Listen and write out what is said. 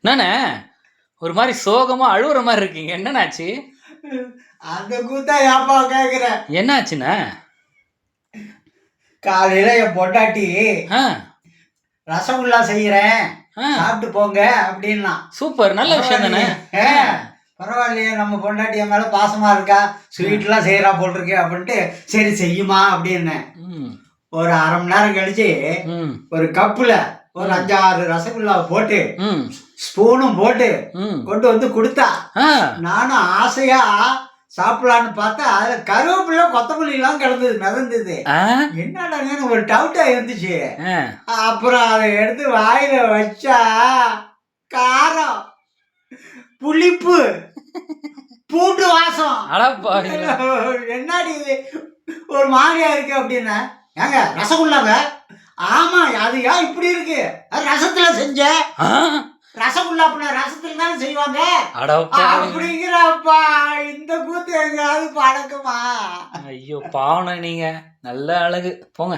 என்னண்ணே ஒரு மாதிரி சோகமா அழுவுற மாதிரி இருக்கீங்க, என்னண்ணாச்சு? அந்த கூத்தா ஏப்பா கேக்குற? என்னாச்சுண்ணே? காலையில என் பொண்டாட்டி ஆ ரசகுல்லா செய்யறேன் ஆ சாப்பிட்டு போங்க அப்படின்னா. சூப்பர், நல்ல விஷயம் தானே. பரவாயில்லையே, நம்ம பொண்டாட்டி என் மேல பாசமா இருக்கா, ஸ்வீட்லாம் செய்யறா போல் இருக்கு அப்படின்ட்டு சரி செய்யுமா அப்படின்னு ம் ஒரு அரை மணி நேரம் கழிச்சு ம் ஒரு கப்புல ஒரு 5-6 ரசகுல்லா போட்டு ம் ஸ்பூனும் போட்டு ம் கொண்டு வந்து கொடுத்தா. ஆ நானும் ஆசையா சாப்பிடலான்னு பார்த்தா அதுல கருவேப்பிலை கொத்தமல்லி எல்லாம் கிடந்தது, மிதந்தது. ஆ என்னடான்னு ஒரு டவுட்டா இருந்துச்சு. ஆ அப்புறம் அதை எடுத்து வாயில வச்சா காரம், புளிப்பு, பூண்டு வாசம். அடப்பாவிங்களா. என்னடி இது ஒரு மாதிரியா இருக்கு அப்படின்னா, ஏங்க ரசகுல்லாங்க? ஆமா, அது ஏன் இப்படி இருக்கு? அது ரசத்துல செஞ்ச ஆ ரசகுல்லா அப்படின்னா ரசத்துல தானே செய்வாங்க அடப்பாவிங்களா. அப்படிங்கிறப்பா. இந்த கூத்து எங்காவது பழக்கமா? ஐயோ பாவண்ணே, நீங்க நல்ல அழகு, போங்க.